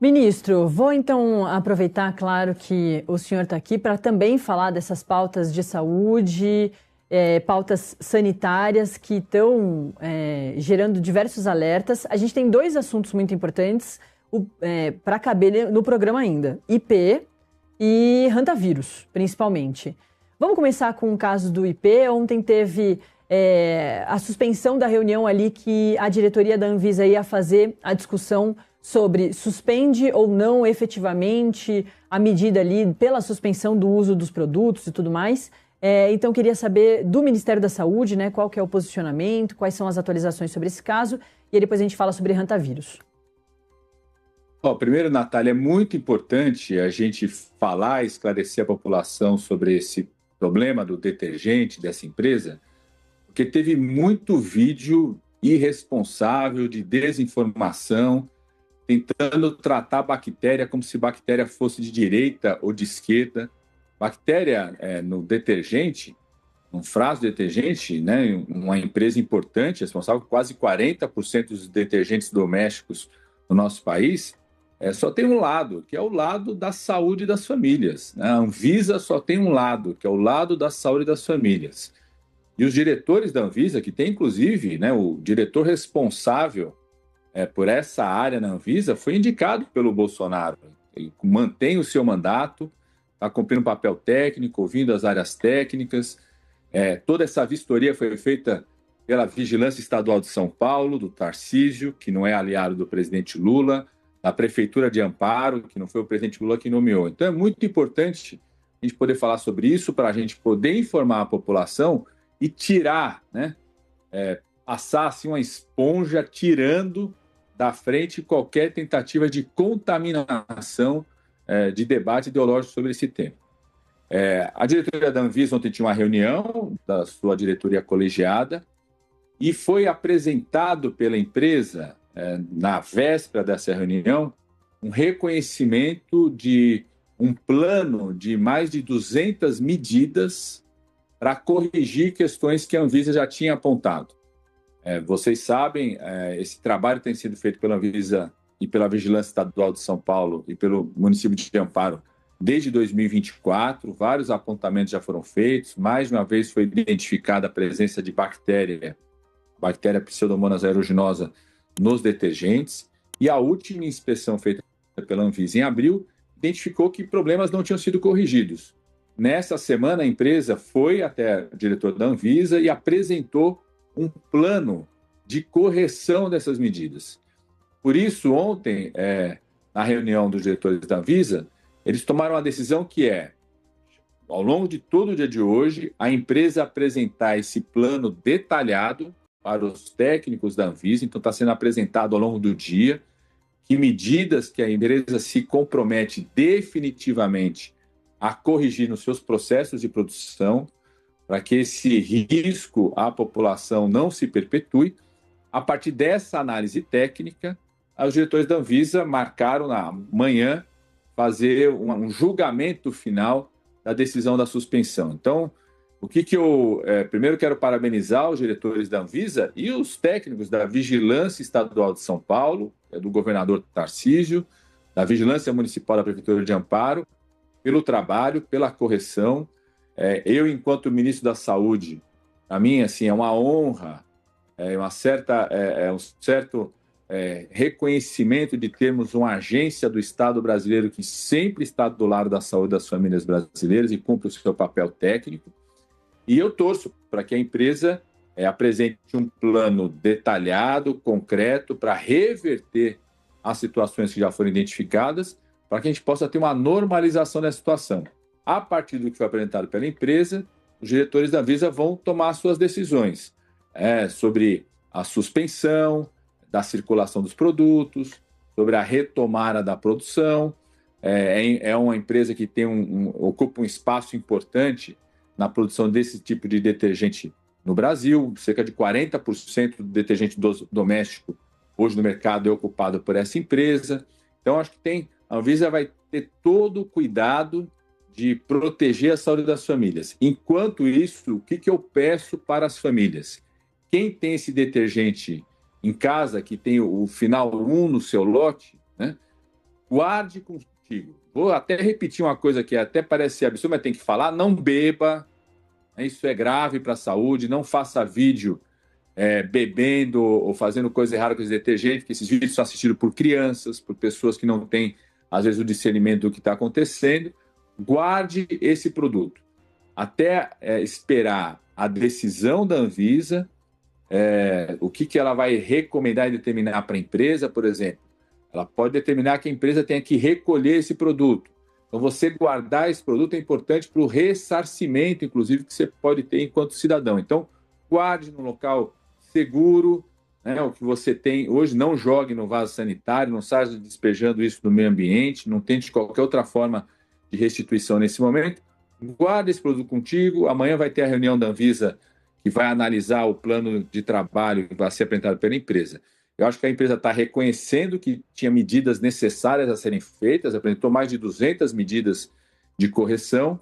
Ministro, vou então aproveitar, claro, que o senhor está aqui para também falar dessas pautas de saúde, pautas sanitárias que estão gerando diversos alertas. A gente tem dois assuntos muito importantes para caber no programa ainda: IP e hantavírus, principalmente. Vamos começar com o caso do IP. Ontem teve a suspensão da reunião ali que a diretoria da Anvisa ia fazer a discussão sobre suspende ou não efetivamente a medida ali pela suspensão do uso dos produtos e tudo mais. Então, queria saber do Ministério da Saúde, né, qual que é o posicionamento, quais são as atualizações sobre esse caso, e aí depois a gente fala sobre hantavírus. Primeiro, Natália, é muito importante a gente falar e esclarecer a população sobre esse problema do detergente dessa empresa, porque teve muito vídeo irresponsável de desinformação, tentando tratar a bactéria como se bactéria fosse de direita ou de esquerda. Bactéria no detergente, um frasco de detergente, né, uma empresa importante, responsável por quase 40% dos detergentes domésticos no nosso país, só tem um lado, que é o lado da saúde das famílias. Né? A Anvisa só tem um lado, que é o lado da saúde das famílias. E os diretores da Anvisa, que tem inclusive, né, o diretor responsável por essa área na Anvisa, foi indicado pelo Bolsonaro. Ele mantém o seu mandato, está cumprindo um papel técnico, ouvindo as áreas técnicas. Toda essa vistoria foi feita pela Vigilância Estadual de São Paulo, do Tarcísio, que não é aliado do presidente Lula, da Prefeitura de Amparo, que não foi o presidente Lula que nomeou. Então é muito importante a gente poder falar sobre isso, para a gente poder informar a população e tirar, né, passar assim uma esponja tirando da frente qualquer tentativa de contaminação de debate ideológico sobre esse tema. A diretoria da Anvisa ontem tinha uma reunião da sua diretoria colegiada e foi apresentado pela empresa, na véspera dessa reunião, um reconhecimento de um plano de mais de 200 medidas para corrigir questões que a Anvisa já tinha apontado. Vocês sabem, esse trabalho tem sido feito pela Anvisa e pela Vigilância Estadual de São Paulo e pelo município de Amparo desde 2024. Vários apontamentos já foram feitos. Mais de uma vez foi identificada a presença de bactéria Pseudomonas aeruginosa nos detergentes. E a última inspeção feita pela Anvisa em abril identificou que problemas não tinham sido corrigidos. Nessa semana, a empresa foi até o diretor da Anvisa e apresentou um plano de correção dessas medidas. Por isso, ontem, na reunião dos diretores da Anvisa, eles tomaram uma decisão que ao longo de todo o dia de hoje, a empresa apresentar esse plano detalhado para os técnicos da Anvisa. Então, está sendo apresentado ao longo do dia que medidas que a empresa se compromete definitivamente a corrigir nos seus processos de produção, para que esse risco à população não se perpetue. A partir dessa análise técnica, os diretores da Anvisa marcaram na manhã fazer um julgamento final da decisão da suspensão. Então, o que eu primeiro quero parabenizar os diretores da Anvisa e os técnicos da Vigilância Estadual de São Paulo, do governador Tarcísio, da Vigilância Municipal da Prefeitura de Amparo, pelo trabalho, pela correção. Eu, enquanto ministro da Saúde, para mim, assim, é uma honra, um certo reconhecimento de termos uma agência do Estado brasileiro que sempre está do lado da saúde das famílias brasileiras e cumpre o seu papel técnico. E eu torço para que a empresa apresente um plano detalhado, concreto, para reverter as situações que já foram identificadas, para que a gente possa ter uma normalização da situação. A partir do que foi apresentado pela empresa, os diretores da Anvisa vão tomar suas decisões sobre a suspensão da circulação dos produtos, sobre a retomada da produção. É uma empresa que ocupa um espaço importante na produção desse tipo de detergente no Brasil. Cerca de 40% do detergente doméstico hoje no mercado é ocupado por essa empresa. Então, acho que a Anvisa vai ter todo o cuidado de proteger a saúde das famílias. Enquanto isso, o que eu peço para as famílias? Quem tem esse detergente em casa, que tem o final 1 no seu lote, né, guarde contigo. Vou até repetir uma coisa que até parece absurda, mas tem que falar: não beba, isso é grave para a saúde, não faça vídeo bebendo ou fazendo coisa errada com esse detergente, porque esses vídeos são assistidos por crianças, por pessoas que não têm, às vezes, o discernimento do que está acontecendo. Guarde esse produto até esperar a decisão da Anvisa, o que ela vai recomendar e determinar para a empresa, por exemplo. Ela pode determinar que a empresa tenha que recolher esse produto. Então, você guardar esse produto é importante para o ressarcimento, inclusive, que você pode ter enquanto cidadão. Então, guarde no local seguro, né, o que você tem hoje, não jogue no vaso sanitário, não saia despejando isso no meio ambiente, não tente qualquer outra forma de restituição nesse momento. Guarde esse produto contigo. Amanhã vai ter a reunião da Anvisa que vai analisar o plano de trabalho que vai ser apresentado pela empresa. Eu acho que a empresa está reconhecendo que tinha medidas necessárias a serem feitas, apresentou mais de 200 medidas de correção.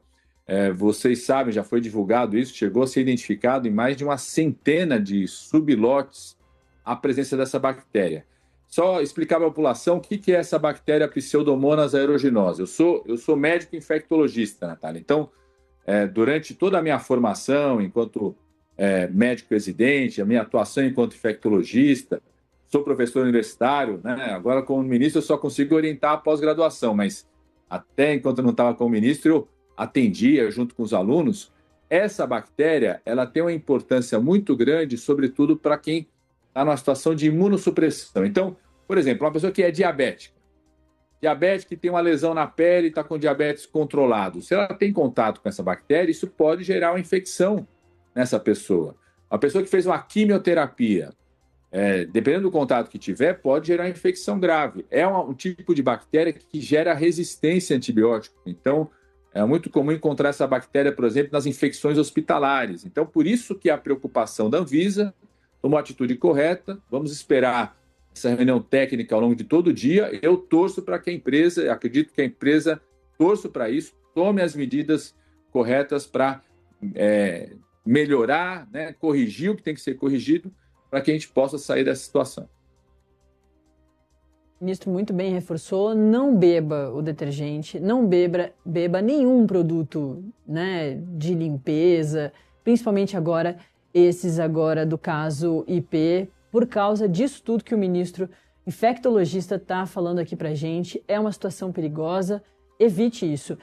Vocês sabem, já foi divulgado isso, chegou a ser identificado em mais de uma centena de sublotes a presença dessa bactéria. Só explicar para a população o que é essa bactéria Pseudomonas aeruginosa. Eu sou médico infectologista, Natália. Então, durante toda a minha formação enquanto médico residente, a minha atuação enquanto infectologista, sou professor universitário, né? Agora, como ministro, eu só consigo orientar a pós-graduação, mas até enquanto eu não estava como ministro, eu atendia junto com os alunos. Essa bactéria, ela tem uma importância muito grande, sobretudo para quem está numa situação de imunossupressão. Então, por exemplo, uma pessoa que é diabética que tem uma lesão na pele e está com diabetes controlado. Se ela tem contato com essa bactéria, isso pode gerar uma infecção nessa pessoa. Uma pessoa que fez uma quimioterapia, dependendo do contato que tiver, pode gerar infecção grave. É um tipo de bactéria que gera resistência a antibiótico. Então, é muito comum encontrar essa bactéria, por exemplo, nas infecções hospitalares. Então, por isso que a preocupação da Anvisa tomou a atitude correta. Vamos esperar essa reunião técnica ao longo de todo o dia. Eu torço para que a empresa, acredito que a empresa torço para isso, tome as medidas corretas para melhorar, né, corrigir o que tem que ser corrigido, para que a gente possa sair dessa situação. O ministro muito bem reforçou: não beba o detergente, não beba nenhum produto, né, de limpeza, principalmente agora, esses agora do caso IP, por causa disso tudo que o ministro infectologista está falando aqui para a gente. É uma situação perigosa, evite isso.